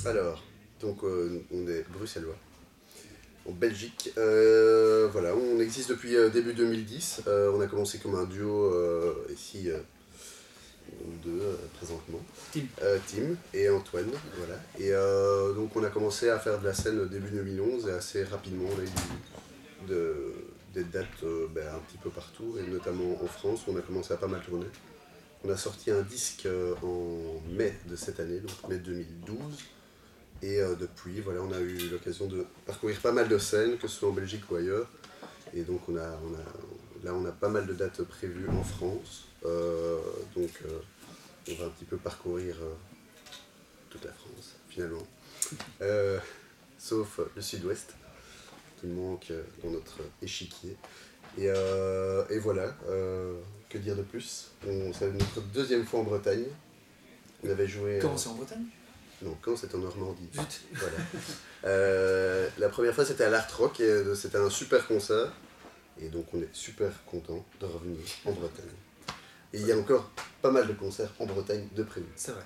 Alors, donc on est bruxellois, en Belgique. Voilà, on existe depuis début 2010. On a commencé comme un duo ici, deux présentement. Tim et Antoine, voilà. Et donc on a commencé à faire de la scène début 2011 et assez rapidement on a eu des dates un petit peu partout et notamment en France où on a commencé à pas mal tourner. On a sorti un disque en mai de cette année, donc mai 2012. Et depuis, voilà, on a eu l'occasion de parcourir pas mal de scènes, que ce soit en Belgique ou ailleurs. Et donc là, on a pas mal de dates prévues en France. Donc on va un petit peu parcourir toute la France, finalement. Sauf le sud-ouest, qui manque dans notre échiquier. Et voilà, que dire de plus? C'est notre deuxième fois en Bretagne. On avait joué... Comment c'est en Bretagne? Non, quand c'était en Normandie. Zut. Voilà. La première fois c'était à l'Art Rock et c'était un super concert. Et donc on est super content de revenir en Bretagne. Et il y a encore pas mal de concerts en Bretagne de prévus. C'est vrai.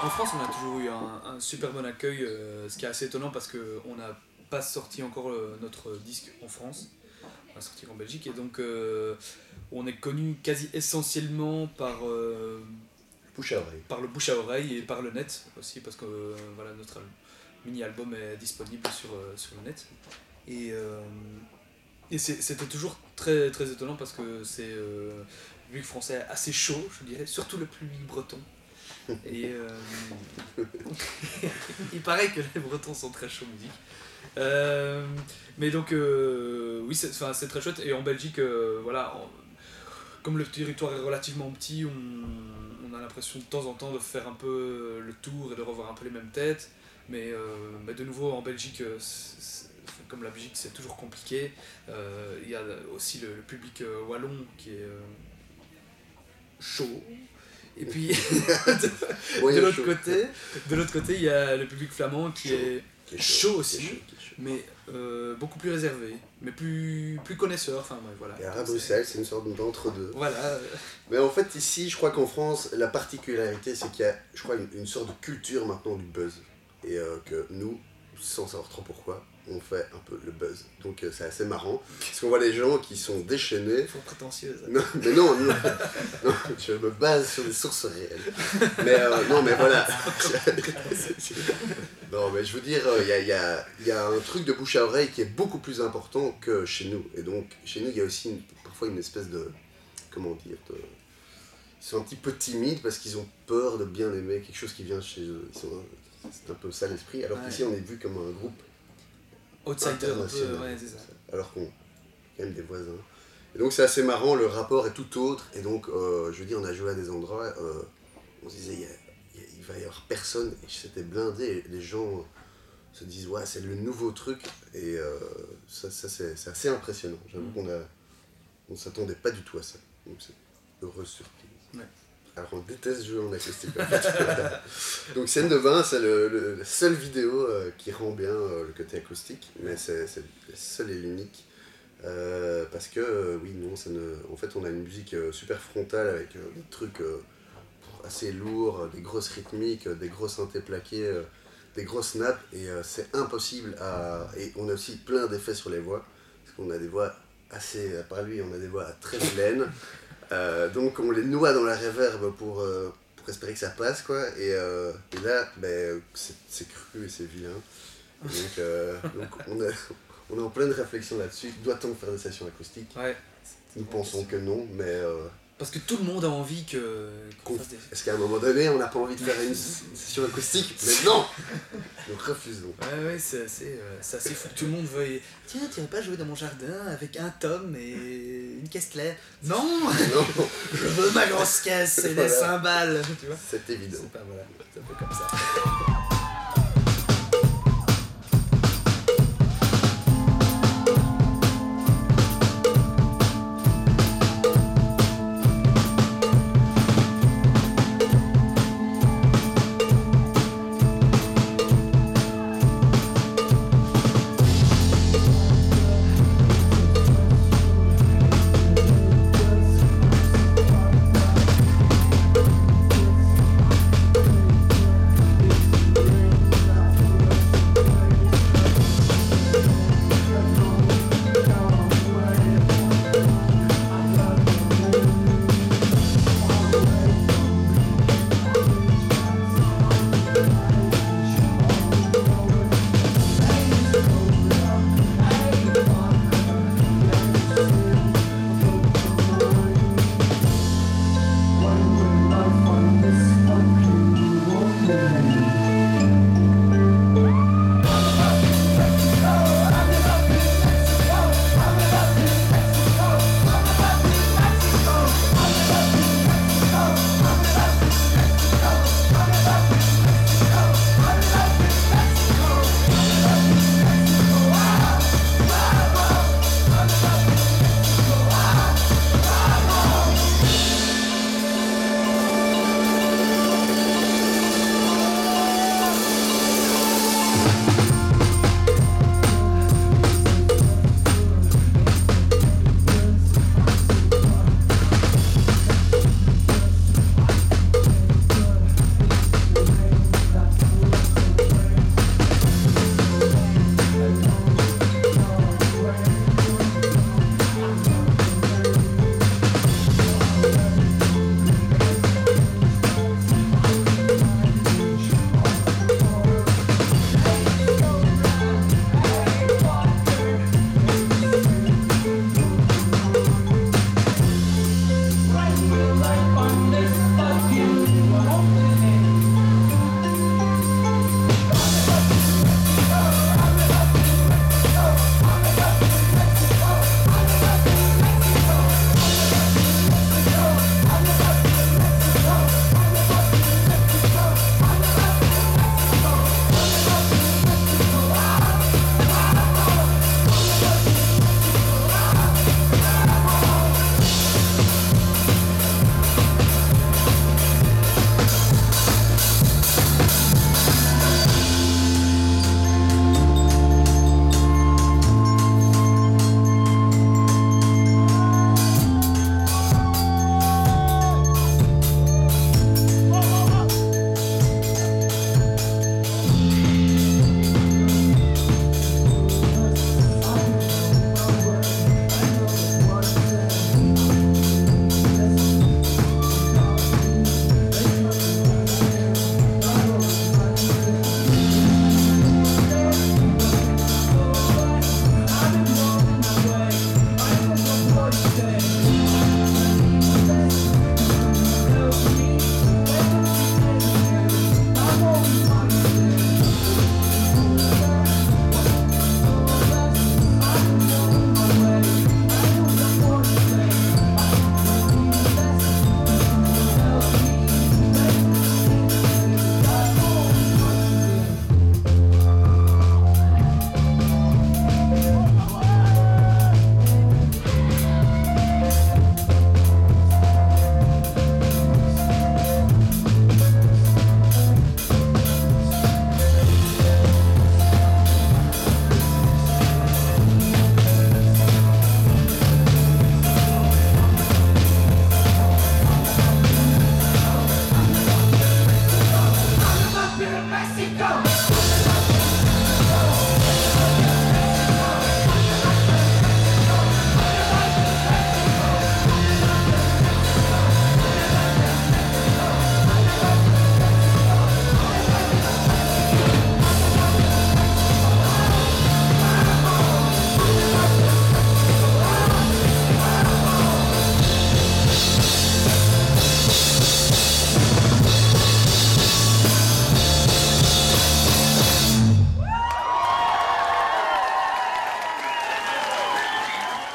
En France, on a toujours eu un super bon accueil, ce qui est assez étonnant parce qu'on n'a pas sorti encore notre disque en France, on l'a sorti en Belgique, et donc on est connu quasi essentiellement par Bouche à oreille. par le bouche à oreille et par le net aussi, parce que voilà, notre mini-album est disponible sur le net. Et c'était toujours très, très étonnant parce que c'est le public français assez chaud, je dirais, surtout le public breton. Et il paraît que les Bretons sont très chauds musique. Mais donc, oui, c'est très chouette. Et en Belgique, voilà, comme le territoire est relativement petit, on a l'impression de temps en temps de faire un peu le tour et de revoir un peu les mêmes têtes. Mais de nouveau, en Belgique, comme la Belgique, c'est toujours compliqué. Il y a aussi le public wallon qui est chaud. Et puis, de l'autre côté, il y a le public flamand qui est chaud aussi, mais beaucoup plus réservé, mais plus connaisseur. Enfin, ouais, voilà. Et à Bruxelles, c'est une sorte d'entre-deux. Voilà. Mais en fait, ici, je crois qu'en France, la particularité, c'est qu'il y a, je crois, une sorte de culture maintenant du buzz. Et que nous, sans savoir trop pourquoi, on fait un peu le buzz. Donc c'est assez marrant, parce qu'on voit les gens qui sont déchaînés. Faut prétentieuse. Non, mais non, je me base sur des sources réelles. Mais non, mais voilà. Non, mais je veux dire, il y a un truc de bouche à oreille qui est beaucoup plus important que chez nous. Et donc, chez nous, il y a aussi parfois une espèce de... Comment dire ils sont un petit peu timides parce qu'ils ont peur de bien aimer quelque chose qui vient chez eux. C'est un peu ça l'esprit. Alors qu'ici, on est vu comme un groupe outsider, un peu, ouais, c'est ça. Alors qu'on est quand même des voisins. Et donc c'est assez marrant, le rapport est tout autre. Et donc, je veux dire, on a joué à des endroits, on se disait, il va y avoir personne. Et c'était blindé. Et les gens se disent, ouais, c'est le nouveau truc. Et ça c'est assez impressionnant. J'avoue qu'on ne s'attendait pas du tout à ça. Donc c'est une heureuse surprise. Ouais. Alors on déteste jouer en acoustique en fait. Donc Scène de Vin, c'est la seule vidéo qui rend bien le côté acoustique, mais c'est la seule et l'unique. Parce que oui, non, en fait on a une musique super frontale avec des trucs assez lourds, des grosses rythmiques, des gros synthés plaqués, des grosses nappes, et c'est impossible à... Et on a aussi plein d'effets sur les voix, parce qu'on a des voix assez, par lui, on a des voix très vilaines. Donc on les noie dans la reverb pour espérer que ça passe, quoi. Et là, ben, c'est cru et c'est vilain. Donc on est en pleine réflexion là-dessus. Doit-on faire des sessions acoustiques ? Ouais. Nous pensons que non, mais... Parce que tout le monde a envie qu'on fasse des... Est-ce qu'à un moment donné, on n'a pas envie de faire une session acoustique ? Mais non ! Nous refusons. Ouais, c'est assez fou. Tout le monde veut... Tiens, tu vas pas jouer dans mon jardin avec un tome et une caisse claire ? Non, Non, je veux ma grosse caisse et des cymbales, tu vois. c'est évident. C'est pas, voilà, c'est un peu comme ça.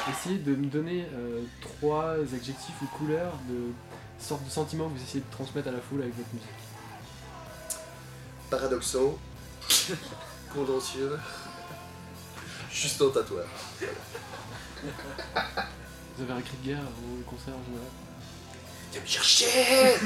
essayez de me donner 3 adjectifs ou couleurs de sorte de sentiments que vous essayez de transmettre à la foule avec votre musique. Paradoxant, contentieux, juste un tatouage. Vous avez un cri de guerre au concert en général? Viens me chercher.